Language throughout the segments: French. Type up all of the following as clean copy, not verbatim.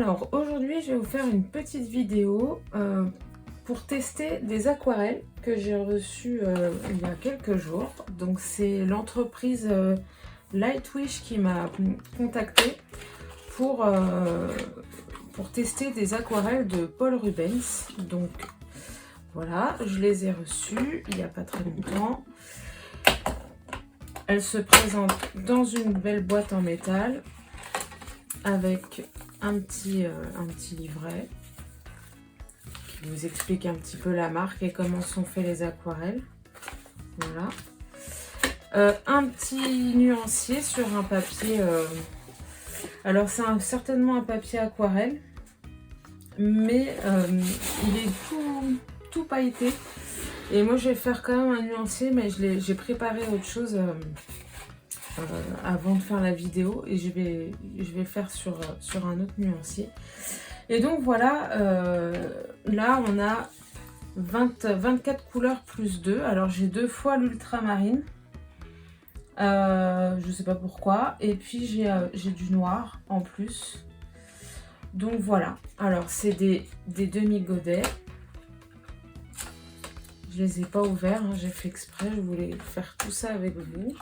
Alors aujourd'hui je vais vous faire une petite vidéo pour tester des aquarelles que j'ai reçues il y a quelques jours. Donc c'est l'entreprise Lightwish qui m'a contactée pour tester des aquarelles de Paul Rubens. Donc voilà, je les ai reçues il n'y a pas très longtemps. Elles se présentent dans une belle boîte en métal avec un petit livret qui vous explique un petit peu la marque et comment sont faites les aquarelles. Voilà. Un petit nuancier sur un papier. Alors c'est certainement un papier aquarelle, mais il est tout pailleté. Et moi je vais faire quand même un nuancier, mais j'ai préparé autre chose avant de faire la vidéo et je vais le faire sur un autre nuancier. Et donc voilà, là on a 24 couleurs plus 2. Alors j'ai 2 fois l'ultramarine, je sais pas pourquoi, et puis j'ai du noir en plus. Donc voilà, alors c'est des demi-godets. Je les ai pas ouverts, hein, j'ai fait exprès, je voulais faire tout ça avec vous.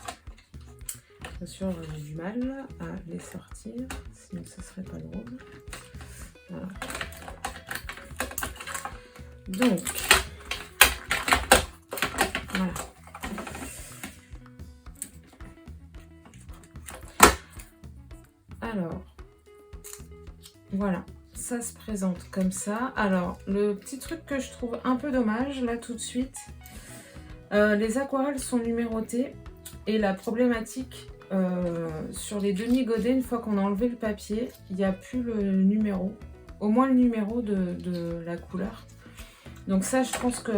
Bien sûr, j'ai du mal à les sortir, sinon ce serait pas drôle. Voilà. Donc, voilà. Alors, voilà. Ça se présente comme ça. Alors, le petit truc que je trouve un peu dommage, là tout de suite, les aquarelles sont numérotées et la problématique sur les demi-godets, une fois qu'on a enlevé le papier, il n'y a plus le numéro, au moins le numéro de la couleur. Donc ça, je pense que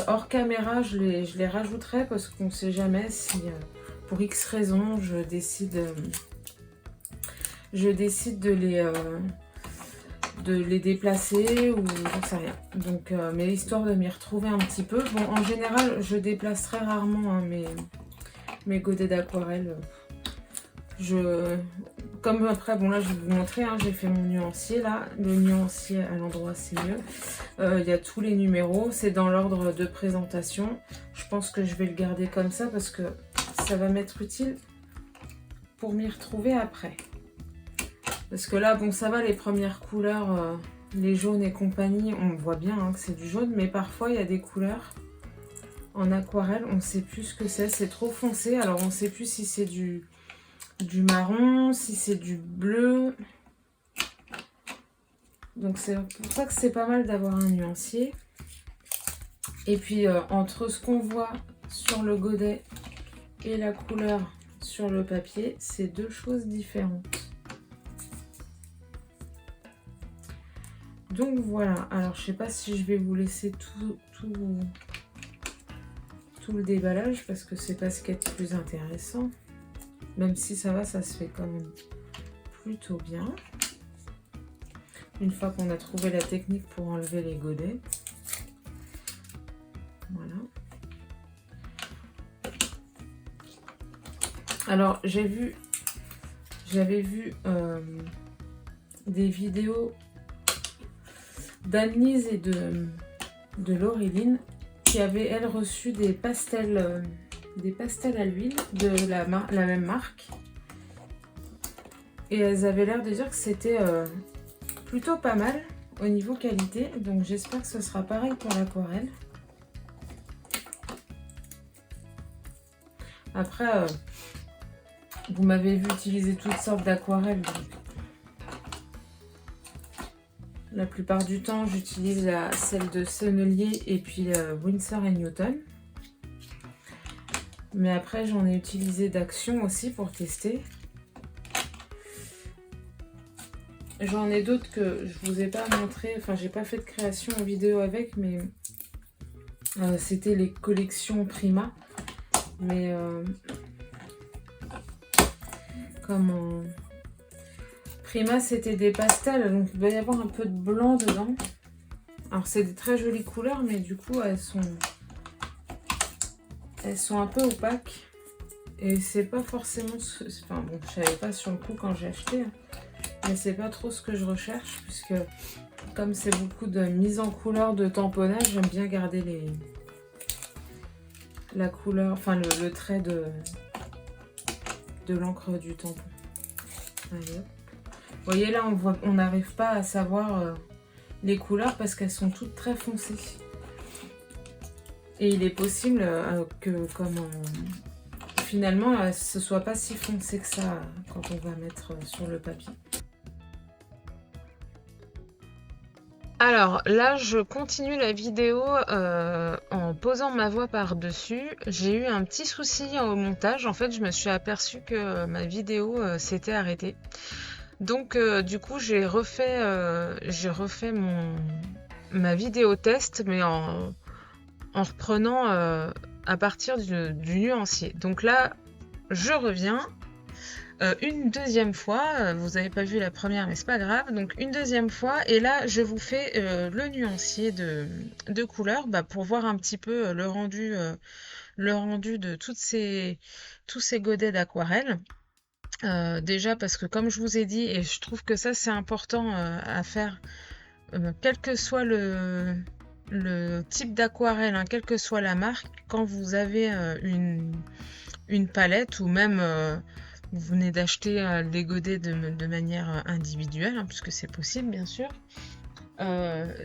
hors caméra, je les rajouterai parce qu'on ne sait jamais si, pour X raisons, je décide de les déplacer ou j'en sais rien. Donc, mais histoire de m'y retrouver un petit peu. Bon, en général, je déplace très rarement hein, mes godets d'aquarelle. Comme après, bon là, je vais vous montrer, hein, j'ai fait mon nuancier là. Le nuancier à l'endroit, c'est mieux. Il y a tous les numéros. C'est dans l'ordre de présentation. Je pense que je vais le garder comme ça parce que ça va m'être utile pour m'y retrouver après. Parce que là, bon, ça va, les premières couleurs, les jaunes et compagnie, on voit bien hein, que c'est du jaune, mais parfois, il y a des couleurs en aquarelle, on ne sait plus ce que c'est trop foncé, alors on ne sait plus si c'est du marron, si c'est du bleu. Donc, c'est pour ça que c'est pas mal d'avoir un nuancier. Et puis, entre ce qu'on voit sur le godet et la couleur sur le papier, c'est deux choses différentes. Donc voilà, alors je sais pas si je vais vous laisser tout le déballage parce que c'est pas ce qui est le plus intéressant. Même si ça va, ça se fait quand même plutôt bien. Une fois qu'on a trouvé la technique pour enlever les godets. Voilà. Alors j'avais vu des vidéos d'Anne-Lise et de Laureline qui avaient elles reçu des pastels à l'huile de la même marque et elles avaient l'air de dire que c'était plutôt pas mal au niveau qualité, donc j'espère que ce sera pareil pour l'aquarelle. Après vous m'avez vu utiliser toutes sortes d'aquarelles, donc la plupart du temps, j'utilise celle de Sennelier et puis Winsor & Newton. Mais après, j'en ai utilisé d'Action aussi pour tester. J'en ai d'autres que je vous ai pas montré. Enfin, j'ai pas fait de création en vidéo avec, mais c'était les collections Prima. Mais comment... Prima, c'était des pastels, donc il doit y avoir un peu de blanc dedans. Alors c'est des très jolies couleurs, mais du coup elles sont un peu opaques. Et c'est pas forcément... Enfin bon, je savais pas sur le coup quand j'ai acheté. Mais c'est pas trop ce que je recherche, puisque comme c'est beaucoup de mise en couleur, de tamponnage, j'aime bien garder la couleur, enfin le trait de l'encre du tampon. Allez. Vous voyez là, on n'arrive pas à savoir les couleurs parce qu'elles sont toutes très foncées. Et il est possible que finalement ce soit pas si foncé que ça quand on va mettre sur le papier. Alors là, je continue la vidéo en posant ma voix par-dessus. J'ai eu un petit souci au montage. En fait, je me suis aperçue que ma vidéo s'était arrêtée. Donc du coup, j'ai refait ma vidéo test, mais en reprenant à partir du nuancier. Donc là, je reviens. Une deuxième fois, vous n'avez pas vu la première mais c'est pas grave, donc une deuxième fois et là je vous fais le nuancier de couleurs pour voir un petit peu le rendu de tous ces godets d'aquarelle. Déjà parce que comme je vous ai dit, et je trouve que ça c'est important à faire, quel que soit le type d'aquarelle, hein, quelle que soit la marque, quand vous avez une palette ou même vous venez d'acheter des godets de manière individuelle, hein, puisque c'est possible bien sûr.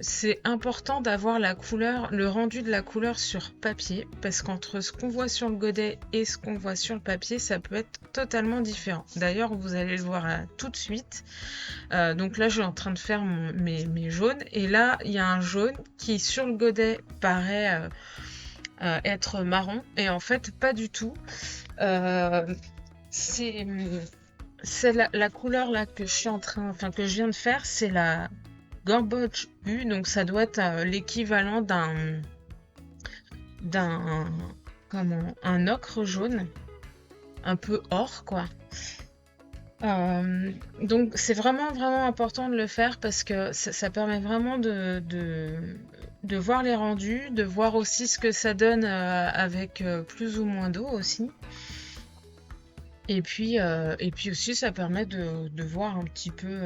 C'est important d'avoir la couleur, le rendu de la couleur sur papier, parce qu'entre ce qu'on voit sur le godet et ce qu'on voit sur le papier, ça peut être totalement différent. D'ailleurs, vous allez le voir tout de suite. Donc là, je suis en train de faire mes jaunes, et là, il y a un jaune qui sur le godet paraît être marron, et en fait, pas du tout. C'est la couleur là que je suis que je viens de faire, c'est la Gamboge U, donc ça doit être l'équivalent d'un un ocre jaune, un peu or quoi. Donc c'est vraiment important de le faire parce que ça permet vraiment de voir les rendus, de voir aussi ce que ça donne avec plus ou moins d'eau aussi. Et puis aussi, ça permet de voir un petit peu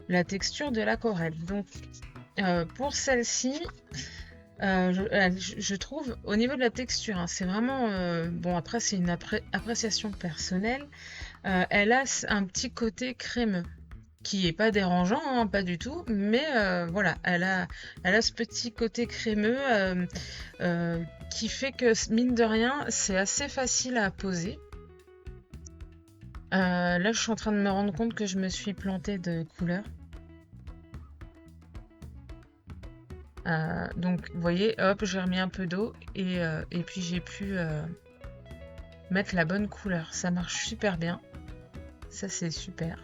la texture de l'aquarelle. Donc, pour celle-ci, je trouve, au niveau de la texture, hein, c'est vraiment... bon, après, c'est une appréciation personnelle. Elle a un petit côté crémeux, qui est pas dérangeant, hein, pas du tout. Mais voilà, elle a ce petit côté crémeux qui fait que, mine de rien, c'est assez facile à poser. Là, je suis en train de me rendre compte que je me suis plantée de couleur. Donc, vous voyez, hop, j'ai remis un peu d'eau et puis j'ai pu mettre la bonne couleur. Ça marche super bien. Ça, c'est super.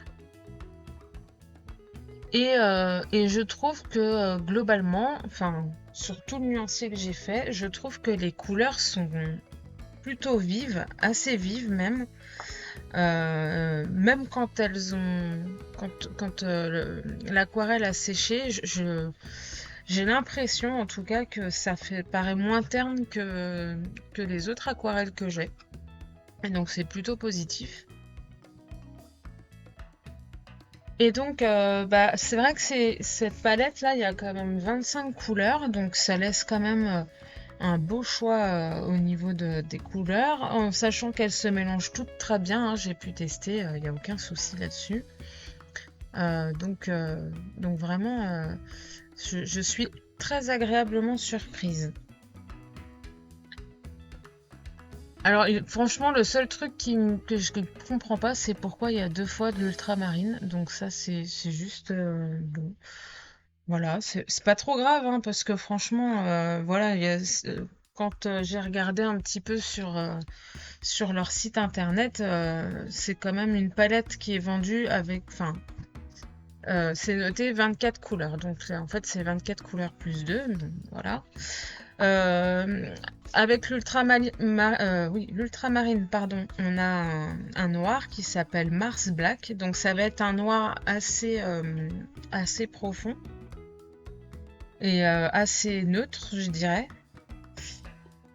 Et je trouve que globalement, enfin, sur tout le nuancier que j'ai fait, je trouve que les couleurs sont plutôt vives, assez vives même. Même quand elles ont, quand l'aquarelle a séché, j'ai l'impression en tout cas que ça paraît moins terne que les autres aquarelles que j'ai. Et donc c'est plutôt positif. Et donc c'est vrai que cette palette là, il y a quand même 25 couleurs, donc ça laisse quand même un beau choix au niveau des couleurs, en sachant qu'elles se mélangent toutes très bien, hein, j'ai pu tester, il n'y a aucun souci là-dessus. Donc vraiment, je suis très agréablement surprise. Alors franchement, le seul truc que je comprends pas, c'est pourquoi il y a 2 fois de l'ultramarine, donc ça c'est juste... bon. Voilà, c'est pas trop grave, hein, parce que franchement, voilà, quand j'ai regardé un petit peu sur leur site internet, c'est quand même une palette qui est vendue avec, enfin, c'est noté 24 couleurs, donc en fait c'est 24 couleurs plus 2, donc voilà. Avec l'ultramarine, pardon, on a un noir qui s'appelle Mars Black, donc ça va être un noir assez profond et assez neutre, je dirais.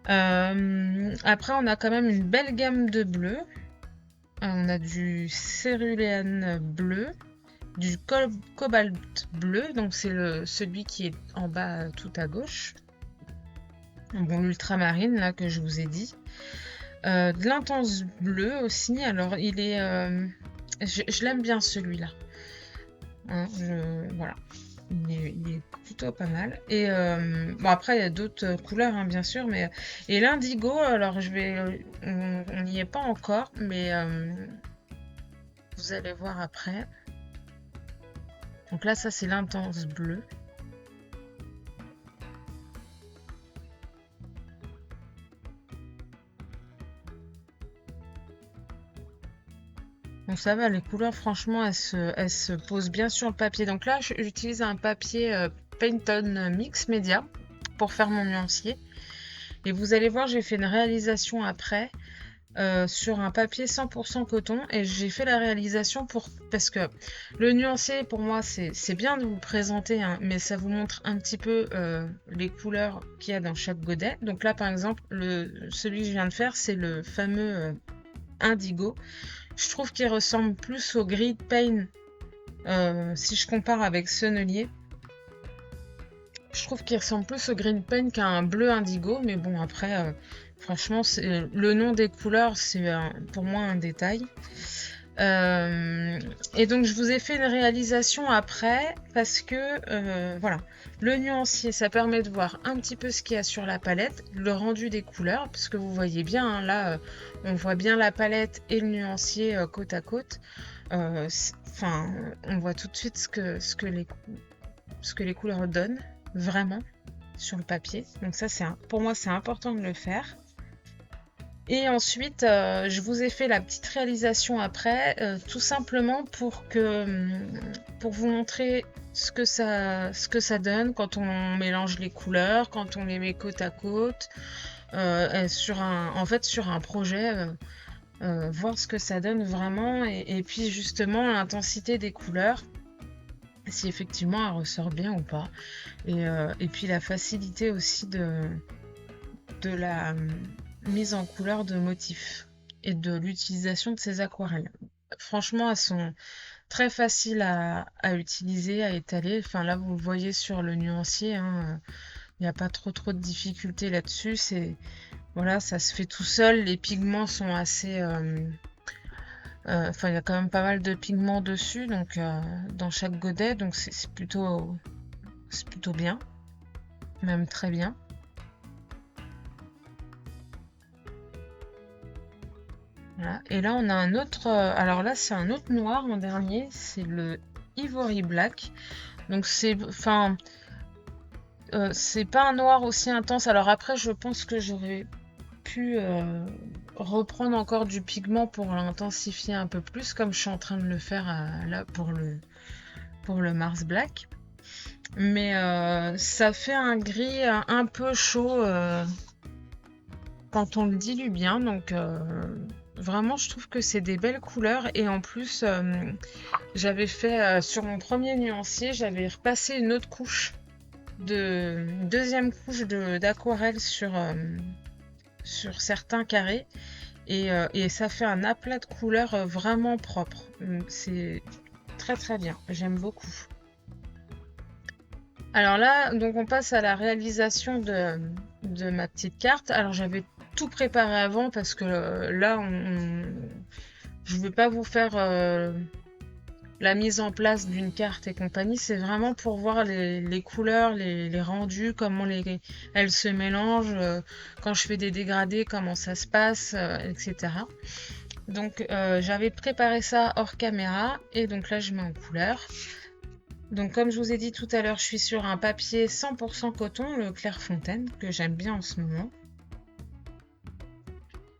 Après, on a quand même une belle gamme de bleus. On a du céruléane bleu, cobalt bleu, donc c'est celui qui est en bas tout à gauche. Bon, l'ultramarine là que je vous ai dit. De l'intense bleu aussi, alors il est... je l'aime bien celui-là. Hein, voilà. Il est plutôt pas mal. Et bon, après, il y a d'autres couleurs, hein, bien sûr. Et l'indigo, alors on n'y est pas encore, mais vous allez voir après. Donc là, ça, c'est l'intense bleu. Donc ça va, les couleurs, franchement, elles se posent bien sur le papier. Donc là, j'utilise un papier Pantone Mix Media pour faire mon nuancier. Et vous allez voir, j'ai fait une réalisation après sur un papier 100% coton. Et j'ai fait la réalisation parce que le nuancier, pour moi, c'est bien de vous présenter, hein, mais ça vous montre un petit peu les couleurs qu'il y a dans chaque godet. Donc là, par exemple, celui que je viens de faire, c'est le fameux indigo. Je trouve qu'il ressemble plus au gris de Pain si je compare avec Sennelier. Je trouve qu'il ressemble plus au green paint qu'à un bleu indigo, mais bon, après, franchement, le nom des couleurs, c'est pour moi un détail. Et donc, je vous ai fait une réalisation après, parce que, voilà, le nuancier, ça permet de voir un petit peu ce qu'il y a sur la palette, le rendu des couleurs, parce que vous voyez bien, hein, là, on voit bien la palette et le nuancier côte à côte. Enfin, on voit tout de suite ce que les couleurs donnent vraiment sur le papier. Donc ça, pour moi, c'est important de le faire. Et ensuite, je vous ai fait la petite réalisation après, tout simplement pour vous montrer ce que ça donne quand on mélange les couleurs, quand on les met côte à côte, sur un projet. Voir ce que ça donne vraiment et puis justement l'intensité des couleurs, si effectivement elle ressort bien ou pas, et puis la facilité aussi de la mise en couleur de motifs et de l'utilisation de ces aquarelles. Franchement, elles sont très faciles à utiliser, à étaler. Enfin là, vous le voyez sur le nuancier, hein, il n'y a pas trop de difficultés là-dessus. Voilà, ça se fait tout seul. Les pigments sont assez... Enfin, il y a quand même pas mal de pigments dessus, donc dans chaque godet, donc c'est plutôt bien, même très bien. Voilà. Et là, on a un autre. Alors là, c'est un autre noir en dernier, c'est le Ivory Black. Donc enfin, c'est pas un noir aussi intense. Alors après, je pense que j'aurais pu reprendre encore du pigment pour l'intensifier un peu plus, comme je suis en train de le faire là pour le Mars Black. Mais ça fait un gris un peu chaud quand on le dilue bien. Donc vraiment, je trouve que c'est des belles couleurs. Et en plus, j'avais fait sur mon premier nuancier, j'avais repassé une autre couche une deuxième couche d'aquarelle sur certains carrés. Et ça fait un aplat de couleurs vraiment propre. C'est très très bien, j'aime beaucoup. Alors là, donc on passe à la réalisation de ma petite carte. Alors j'avais tout préparé avant parce que là, je ne veux pas vous faire la mise en place d'une carte et compagnie. C'est vraiment pour voir les couleurs, les rendus, comment elles se mélangent, quand je fais des dégradés, comment ça se passe, etc. Donc j'avais préparé ça hors caméra et donc là je mets en couleur. Donc comme je vous ai dit tout à l'heure, je suis sur un papier 100% coton, le Clairefontaine, que j'aime bien en ce moment.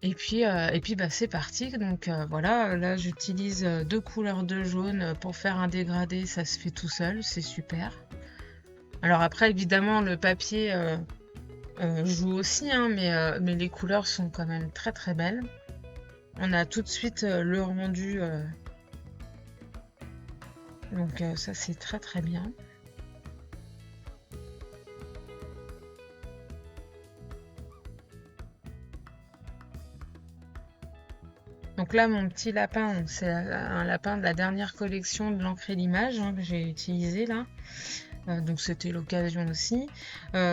Et puis bah, c'est parti. Donc voilà, là j'utilise 2 couleurs de jaune pour faire un dégradé, ça se fait tout seul, c'est super. Alors après évidemment le papier joue aussi, hein, mais les couleurs sont quand même très très belles. On a tout de suite le rendu, donc ça c'est très très bien. Donc là, mon petit lapin, donc c'est un lapin de la dernière collection de l'encre et l'image hein, que j'ai utilisé là. Donc c'était l'occasion aussi.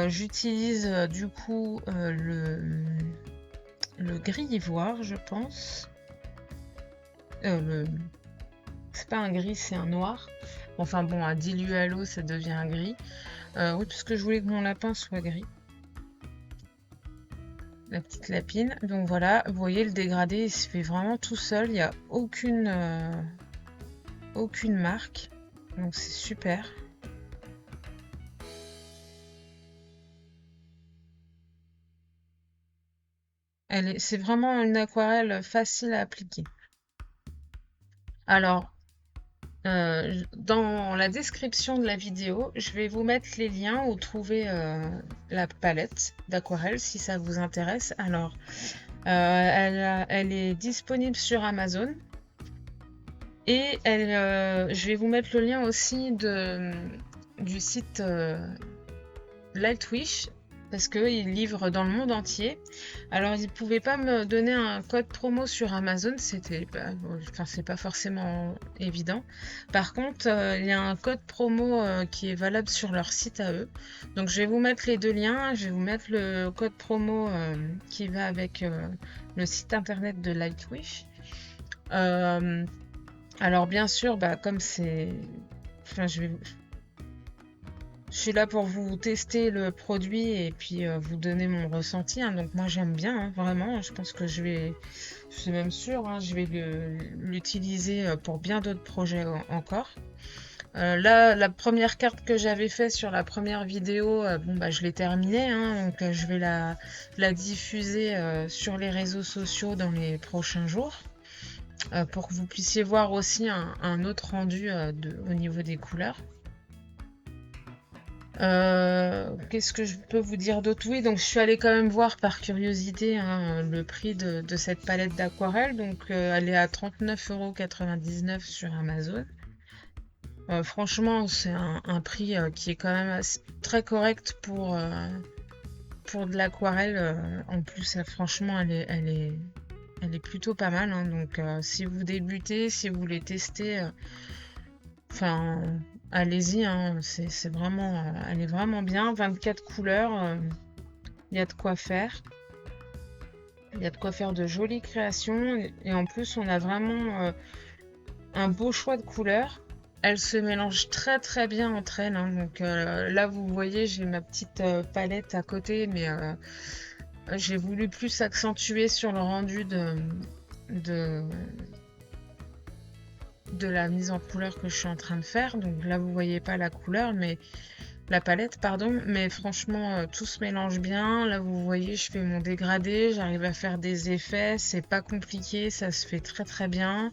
J'utilise du coup le gris ivoire, je pense. C'est pas un gris, c'est un noir. Enfin bon, à diluer à l'eau, ça devient un gris. Oui, parce que je voulais que mon lapin soit gris. La petite lapine. Donc voilà, vous voyez le dégradé, il se fait vraiment tout seul. Il n'y a aucune marque. Donc c'est super. C'est vraiment une aquarelle facile à appliquer. Alors, dans la description de la vidéo, je vais vous mettre les liens où trouver la palette d'aquarelle si ça vous intéresse. Alors, elle est disponible sur Amazon et je vais vous mettre le lien aussi du site Lightwish parce qu'ils livrent dans le monde entier. Alors, ils ne pouvaient pas me donner un code promo sur Amazon, c'est pas forcément évident. Par contre, il y a un code promo qui est valable sur leur site à eux. Donc, je vais vous mettre les deux liens. Je vais vous mettre le code promo qui va avec le site internet de Lightwish. Alors, bien sûr, comme c'est... Enfin, je suis là pour vous tester le produit et puis vous donner mon ressenti. Hein. Donc moi j'aime bien, hein, vraiment. Je pense que je suis même sûre, hein, je vais l'utiliser pour bien d'autres projets encore. Là, la première carte que j'avais faite sur la première vidéo, je l'ai terminée. Hein, donc je vais la diffuser sur les réseaux sociaux dans les prochains jours. Pour que vous puissiez voir aussi un autre rendu au niveau des couleurs. Qu'est-ce que je peux vous dire d'autre? Oui, donc je suis allée quand même voir par curiosité hein, le prix de cette palette d'aquarelle. Donc elle est à 39,99 € sur Amazon. Franchement, c'est un prix qui est quand même très correct pour de l'aquarelle. En plus, franchement, elle est plutôt pas mal. Hein. Donc si vous débutez, si vous voulez tester, allez-y, hein, c'est vraiment, elle est vraiment bien. 24 couleurs, il y a de quoi faire. Il y a de quoi faire de jolies créations. Et en plus, on a vraiment un beau choix de couleurs. Elles se mélangent très très bien entre elles. Hein. Donc là, vous voyez, j'ai ma petite palette à côté, mais j'ai voulu plus accentuer sur le rendu de la mise en couleur que je suis en train de faire. Donc là, vous voyez pas la couleur, mais la palette, pardon. Mais franchement, tout se mélange bien. Là, vous voyez, je fais mon dégradé. J'arrive à faire des effets. C'est pas compliqué. Ça se fait très très bien.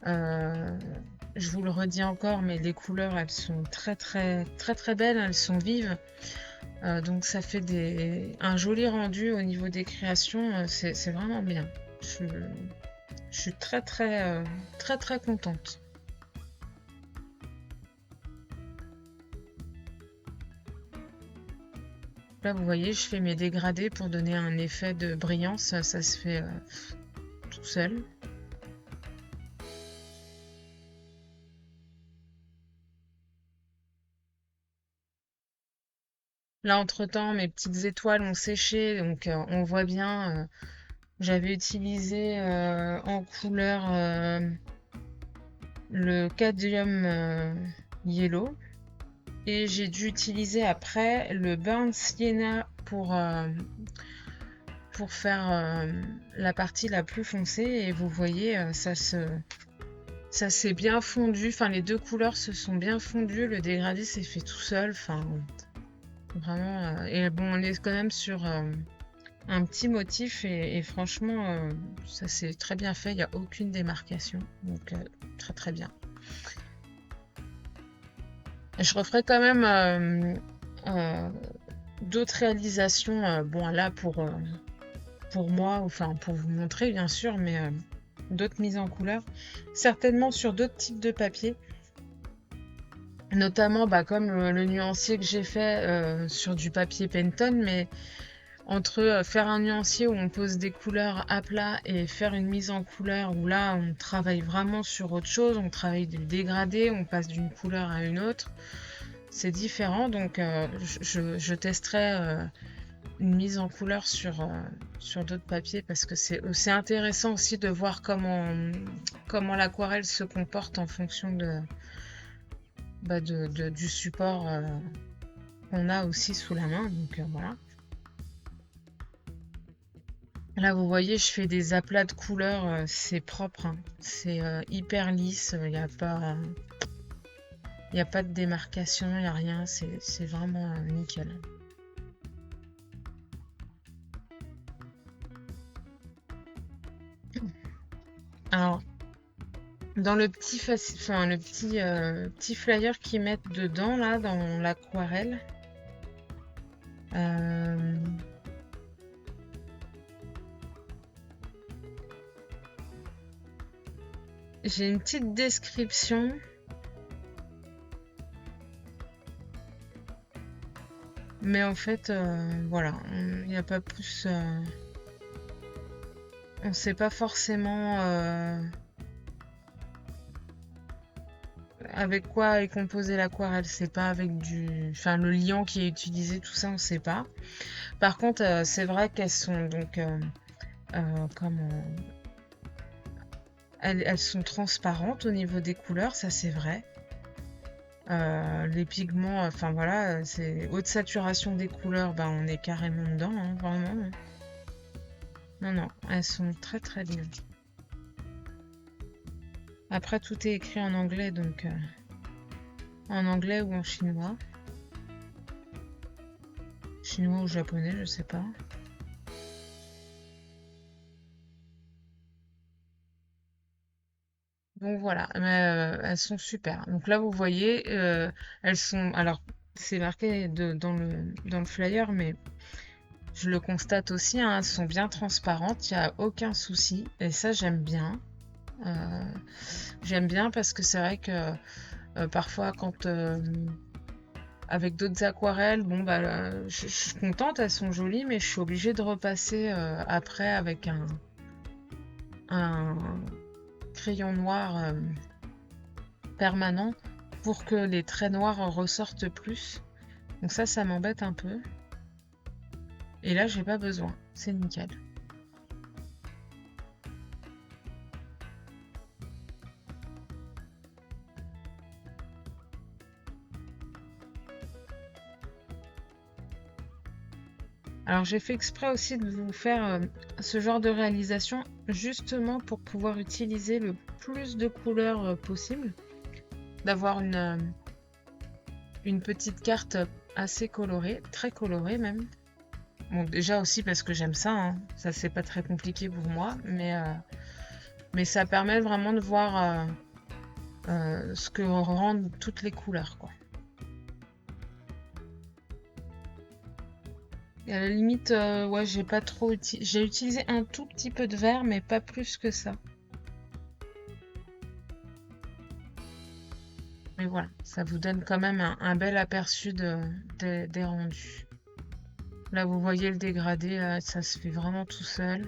Je vous le redis encore, mais les couleurs, elles sont très très très très belles. Elles sont vives. Donc ça fait un joli rendu au niveau des créations. C'est vraiment bien. Je suis très très très très contente. Là vous voyez je fais mes dégradés pour donner un effet de brillance, ça se fait tout seul. Là entre temps mes petites étoiles ont séché donc on voit bien j'avais utilisé en couleur le cadmium yellow et j'ai dû utiliser après le burnt sienna pour faire la partie la plus foncée et vous voyez ça s'est bien fondu, enfin les deux couleurs se sont bien fondues, le dégradé s'est fait tout seul, enfin vraiment et bon on est quand même sur un petit motif et franchement ça s'est très bien fait, il n'y a aucune démarcation donc très très bien. Je referai quand même d'autres réalisations, bon là pour moi, enfin pour vous montrer bien sûr, mais d'autres mises en couleur, certainement sur d'autres types de papier, notamment comme le nuancier que j'ai fait sur du papier Penton, mais Entre faire un nuancier où on pose des couleurs à plat et faire une mise en couleur où là on travaille vraiment sur autre chose, on travaille du dégradé, on passe d'une couleur à une autre, c'est différent. Donc je testerai une mise en couleur sur d'autres papiers parce que c'est intéressant aussi de voir comment l'aquarelle se comporte en fonction du support qu'on a aussi sous la main. Donc voilà. Là, vous voyez, je fais des aplats de couleurs, c'est propre, hein. C'est hyper lisse, il n'y a pas de démarcation, il n'y a rien, c'est vraiment nickel. Alors, dans le petit flyer qu'ils mettent dedans, là, dans l'aquarelle, j'ai une petite description. Mais en fait, voilà, il n'y a pas plus. On ne sait pas forcément avec quoi est composée l'aquarelle. C'est pas avec enfin, le liant qui est utilisé, tout ça, on ne sait pas. Par contre, c'est vrai qu'elles sont donc. Elles sont transparentes au niveau des couleurs, ça c'est vrai. Les pigments, enfin voilà, c'est haute saturation des couleurs, ben on est carrément dedans, hein, vraiment. Non, non, elles sont très très bien. Après, tout est écrit en anglais, donc en anglais ou en chinois. Chinois ou japonais, je sais pas. Donc voilà, mais, elles sont super. Donc là, vous voyez, elles sont. Alors, c'est marqué dans le flyer, mais je le constate aussi, hein, elles sont bien transparentes, il n'y a aucun souci. Et ça, j'aime bien. J'aime bien parce que c'est vrai que parfois, quand avec d'autres aquarelles, bon bah, je suis contente, elles sont jolies, mais je suis obligée de repasser après avec un crayon noir permanent pour que les traits noirs ressortent plus. Donc ça m'embête un peu. Et là, j'ai pas besoin, c'est nickel. Alors j'ai fait exprès aussi de vous faire ce genre de réalisation justement pour pouvoir utiliser le plus de couleurs possible, d'avoir une petite carte assez colorée, très colorée même. Bon, déjà aussi parce que j'aime ça, hein. Ça c'est pas très compliqué pour moi, mais ça permet vraiment de voir ce que rendent toutes les couleurs, quoi. Et à la limite, ouais, j'ai pas trop j'ai utilisé un tout petit peu de vert, mais pas plus que ça. Mais voilà, ça vous donne quand même un bel aperçu des rendus. Là, vous voyez le dégradé, là, ça se fait vraiment tout seul.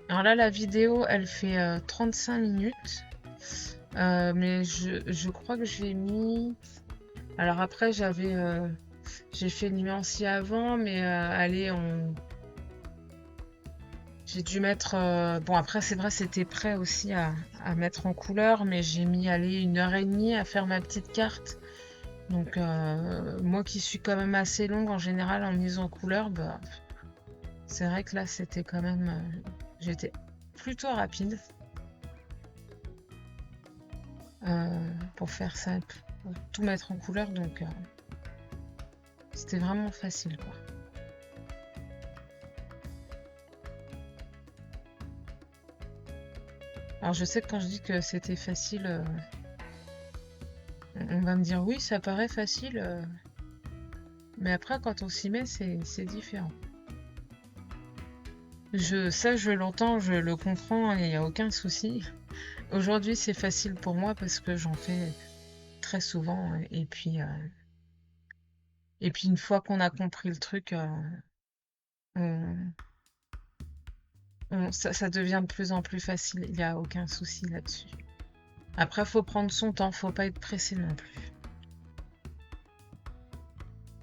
Alors là, la vidéo, elle fait 35 minutes. Mais je crois que j'ai mis... Alors après, j'ai fait le nuancier avant, mais allez, j'ai dû mettre... Bon, après, c'est vrai, c'était prêt aussi à mettre en couleur, mais j'ai mis, allez, 1h30 à faire ma petite carte. Donc, moi qui suis quand même assez longue en général en mise en couleur, bah, c'est vrai que là, c'était quand même... j'étais plutôt rapide pour faire ça, pour tout mettre en couleur, donc c'était vraiment facile, quoi. Alors je sais que quand je dis que c'était facile, on va me dire oui, ça paraît facile, Mais après, quand on s'y met, c'est différent. Ça, je l'entends, je le comprends, il n'y a aucun souci. Aujourd'hui, c'est facile pour moi parce que j'en fais très souvent. Et puis une fois qu'on a compris le truc, on- ça devient de plus en plus facile. Il n'y a aucun souci là-dessus. Après, faut prendre son temps, faut pas être pressé non plus.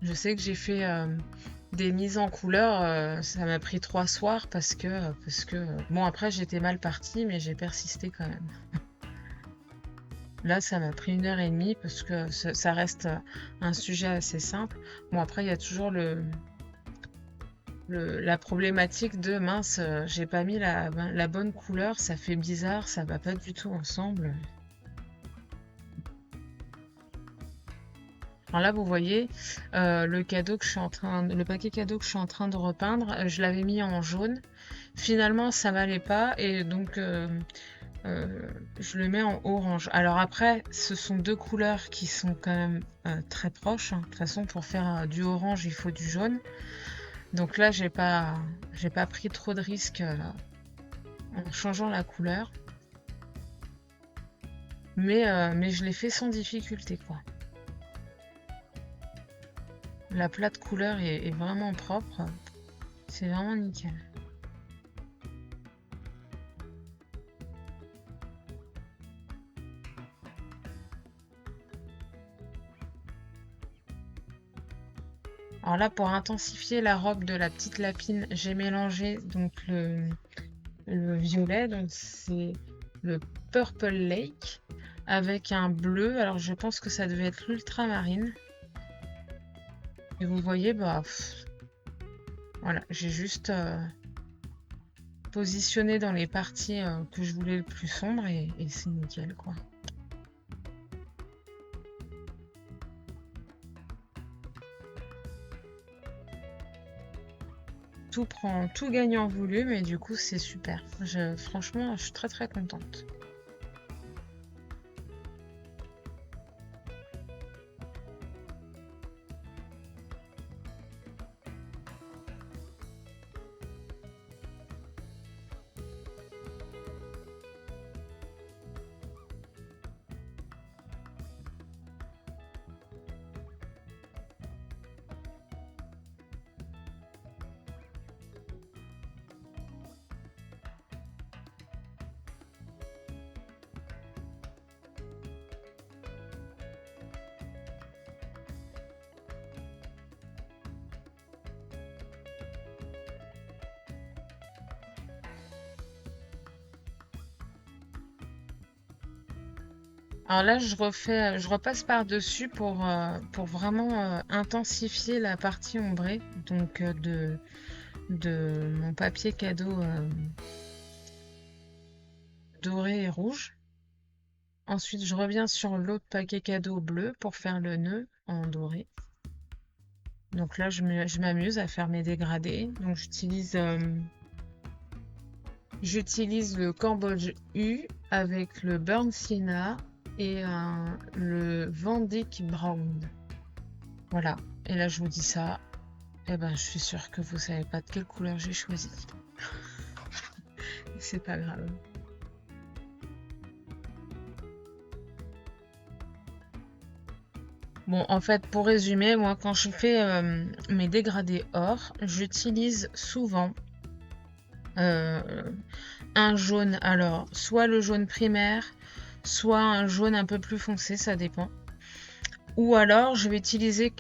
Je sais que j'ai fait des mises en couleur, ça m'a pris 3 soirs bon, après j'étais mal partie, mais j'ai persisté quand même. Là, ça m'a pris 1 heure et demie parce que ça reste un sujet assez simple. Bon, après, il y a toujours la problématique de mince, j'ai pas mis la bonne couleur, ça fait bizarre, ça va pas du tout ensemble. Alors là, vous voyez, le paquet cadeau que je suis en train de repeindre, je l'avais mis en jaune. Finalement, ça m'allait pas et donc je le mets en orange. Alors après, ce sont 2 couleurs qui sont quand même très proches, hein. De toute façon, pour faire du orange, il faut du jaune. Donc là, j'ai pas pris trop de risques en changeant la couleur. Mais je l'ai fait sans difficulté, quoi. La plate couleur est vraiment propre. C'est vraiment nickel. Alors là, pour intensifier la robe de la petite lapine, j'ai mélangé donc le violet, donc c'est le Purple Lake, avec un bleu. Alors je pense que ça devait être l'ultramarine. Et vous voyez, bah voilà, j'ai juste positionné dans les parties que je voulais le plus sombre et c'est nickel, quoi. Tout gagne en volume et du coup c'est super. Franchement, je suis très très contente. Alors là, je repasse par-dessus pour vraiment intensifier la partie ombrée, donc de mon papier cadeau doré et rouge. Ensuite, je reviens sur l'autre paquet cadeau bleu pour faire le nœud en doré. Donc là, je m'amuse à faire mes dégradés. Donc j'utilise le Cambodge U avec le Burnt Sienna et le Van Dyck Brown. Voilà. Et là, je vous dis ça. Eh ben, je suis sûre que vous savez pas de quelle couleur j'ai choisi. C'est pas grave. Bon, en fait, pour résumer, moi, quand je fais mes dégradés or, j'utilise souvent un jaune. Alors, soit le jaune primaire, soit un jaune un peu plus foncé, ça dépend. Ou alors, je vais utiliser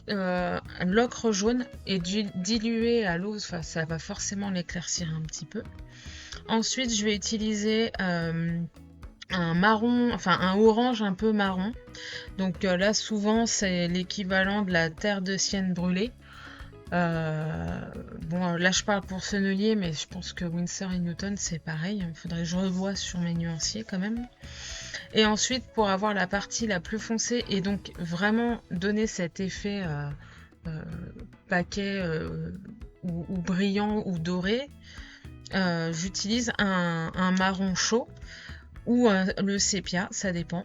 l'ocre jaune et diluer à l'eau. Enfin, ça va forcément l'éclaircir un petit peu. Ensuite, je vais utiliser un marron, enfin un orange un peu marron. Donc là, souvent, c'est l'équivalent de la terre de sienne brûlée. Bon, là, je parle pour Sennelier, mais je pense que Winsor & Newton, c'est pareil. Il faudrait que je revoie sur mes nuanciers quand même. Et ensuite, pour avoir la partie la plus foncée et donc vraiment donner cet effet paquet ou brillant ou doré, j'utilise un marron chaud ou le sépia, ça dépend.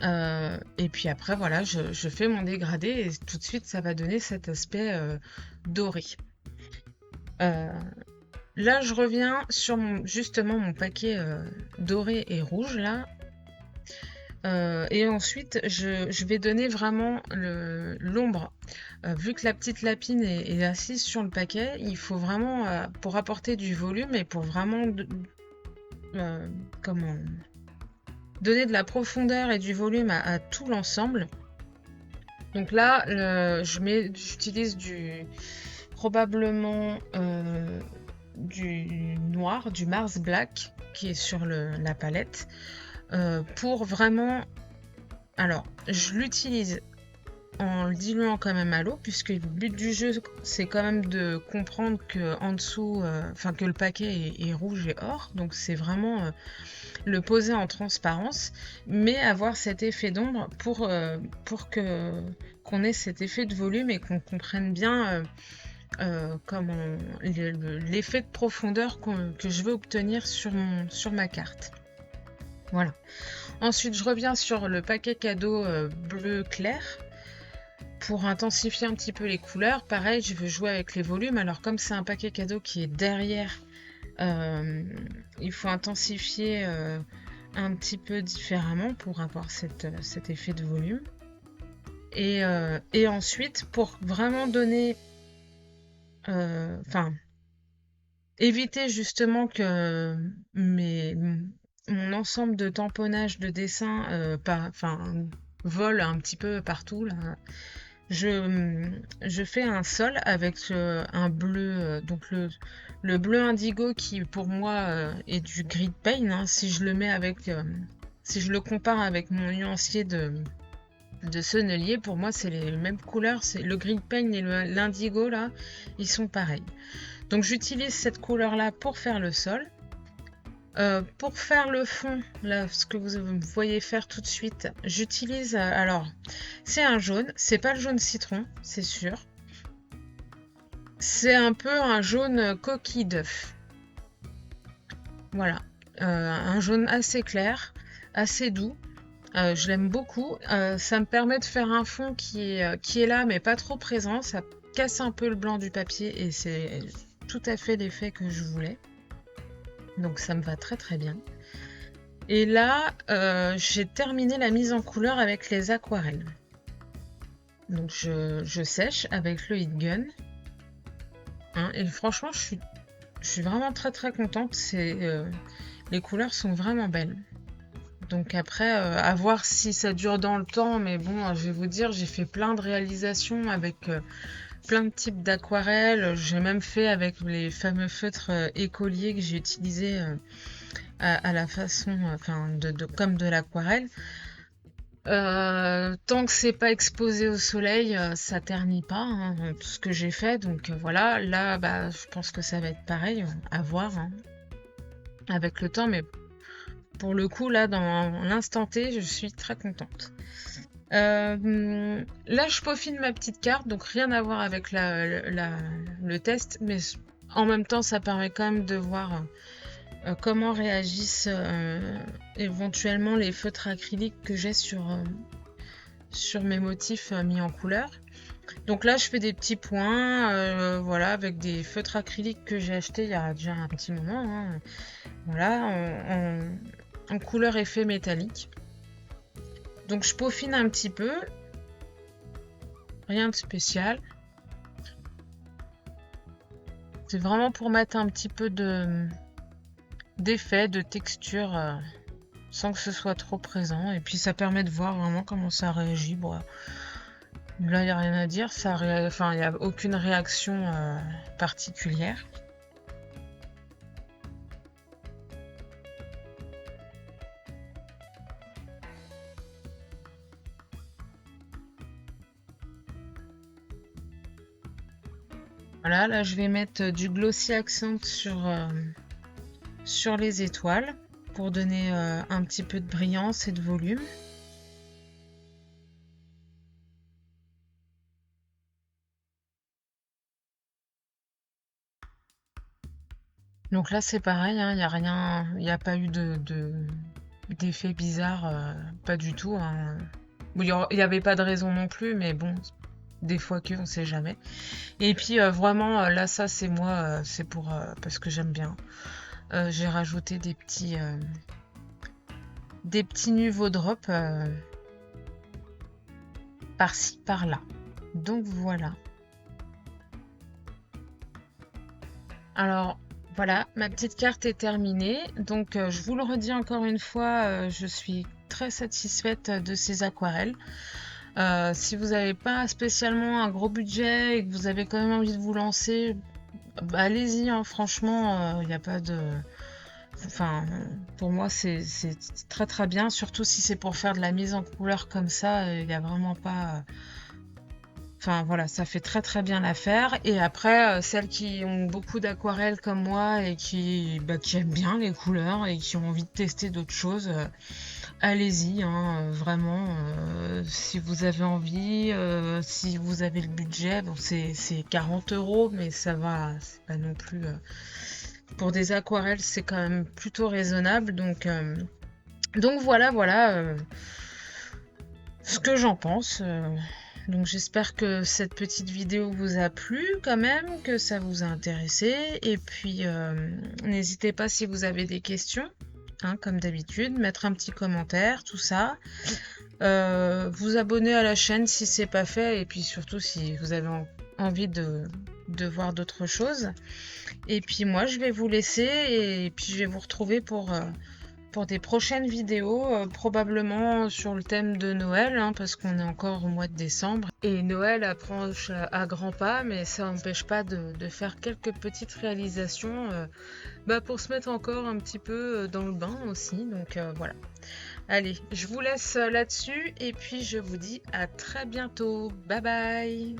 Et puis après, voilà, je fais mon dégradé et tout de suite, ça va donner cet aspect doré. Euh, Là, je reviens sur justement mon paquet doré et rouge, là. Et ensuite, je vais donner vraiment l'ombre. Vu que la petite lapine est assise sur le paquet, il faut vraiment, pour apporter du volume et pour vraiment euh, comment, donner de la profondeur et du volume à tout l'ensemble. Donc là, j'utilise probablement du noir, du Mars Black, qui est sur la palette, pour vraiment... Alors, je l'utilise en le diluant quand même à l'eau, puisque le but du jeu, c'est quand même de comprendre que en dessous, enfin que le paquet est rouge et or, donc c'est vraiment le poser en transparence, mais avoir cet effet d'ombre pour qu'on ait cet effet de volume et qu'on comprenne bien l'effet de profondeur que je veux obtenir sur ma carte. Voilà. Ensuite, je reviens sur le paquet cadeau bleu clair pour intensifier un petit peu les couleurs. Pareil, je veux jouer avec les volumes. Alors, comme c'est un paquet cadeau qui est derrière, il faut intensifier un petit peu différemment pour avoir cet effet de volume. Et ensuite, pour vraiment donner... Enfin, éviter justement que mon ensemble de tamponnage de dessin vole un petit peu partout là. Je fais un sol avec un bleu, donc le bleu indigo qui pour moi est du gris paint, hein. Si je le mets si je le compare avec mon nuancier de Sennelier, pour moi c'est les mêmes couleurs, c'est le gris paint et l'indigo là, ils sont pareils. Donc j'utilise cette couleur là pour faire le sol. Pour faire le fond, là, ce que vous voyez faire tout de suite, j'utilise, alors, c'est un jaune, c'est pas le jaune citron, c'est sûr. C'est un peu un jaune coquille d'œuf. Voilà, un jaune assez clair, assez doux. Je l'aime beaucoup. Ça me permet de faire un fond qui est là, mais pas trop présent. Ça casse un peu le blanc du papier et c'est tout à fait l'effet que je voulais. Donc ça me va très très bien. Et là, j'ai terminé la mise en couleur avec les aquarelles. Donc je sèche avec le heat gun. Hein, et franchement, je suis vraiment très très contente. Les couleurs sont vraiment belles. Donc après, à voir si ça dure dans le temps. Mais bon, je vais vous dire, j'ai fait plein de réalisations avec plein de types d'aquarelles. J'ai même fait avec les fameux feutres écoliers que j'ai utilisés à la façon, comme de l'aquarelle. Tant que c'est pas exposé au soleil, ça ternit pas, hein, tout ce que j'ai fait. Donc voilà, là, bah, je pense que ça va être pareil, à voir hein, avec le temps. Mais pour le coup, là, dans l'instant T, je suis très contente. Là, je peaufine ma petite carte, donc rien à voir avec le test, mais en même temps, ça permet quand même de voir comment réagissent éventuellement les feutres acryliques que j'ai sur mes motifs mis en couleur. Donc là, je fais des petits points, voilà, avec des feutres acryliques que j'ai achetés il y a déjà un petit moment. Hein. Voilà, en couleur effet métallique. Donc je peaufine un petit peu. Rien de spécial. C'est vraiment pour mettre un petit peu d'effet, de texture, sans que ce soit trop présent. Et puis ça permet de voir vraiment comment ça réagit. Bon, là, il n'y a rien à dire. Il n'y a aucune réaction particulière. Voilà, là je vais mettre du glossy accent sur les étoiles pour donner un petit peu de brillance et de volume. Donc là c'est pareil, hein, il n'y a rien, il n'y a pas eu d'effets bizarres, pas du tout, hein. Bon, il y avait pas de raison non plus, mais bon, des fois que, on sait jamais. Et puis vraiment, là, ça c'est moi, c'est pour parce que j'aime bien. J'ai rajouté des petits nouveaux drops par-ci, par-là. Donc voilà. Alors voilà, ma petite carte est terminée. Donc je vous le redis encore une fois, je suis très satisfaite de ces aquarelles. Si vous n'avez pas spécialement un gros budget et que vous avez quand même envie de vous lancer, bah, allez-y, hein, franchement, il n'y a pas de... Enfin, pour moi, c'est très très bien, surtout si c'est pour faire de la mise en couleur comme ça, il n'y a vraiment pas... Enfin voilà, ça fait très très bien l'affaire. Et après, celles qui ont beaucoup d'aquarelles comme moi et qui aiment bien les couleurs et qui ont envie de tester d'autres choses, allez-y, hein, vraiment. Si vous avez envie, si vous avez le budget, bon, c'est 40 €, mais ça va, c'est pas non plus. Pour des aquarelles, c'est quand même plutôt raisonnable. Donc voilà ce que j'en pense. Donc j'espère que cette petite vidéo vous a plu quand même, que ça vous a intéressé. Et puis n'hésitez pas si vous avez des questions, hein, comme d'habitude, mettre un petit commentaire, tout ça. Vous abonner à la chaîne si c'est pas fait, et puis surtout si vous avez envie de voir d'autres choses. Et puis moi je vais vous laisser et puis je vais vous retrouver pour des prochaines vidéos, probablement sur le thème de Noël, hein, parce qu'on est encore au mois de décembre. Et Noël approche à grands pas, mais ça n'empêche pas de faire quelques petites réalisations pour se mettre encore un petit peu dans le bain aussi. Donc voilà. Allez, je vous laisse là-dessus et puis je vous dis à très bientôt. Bye bye!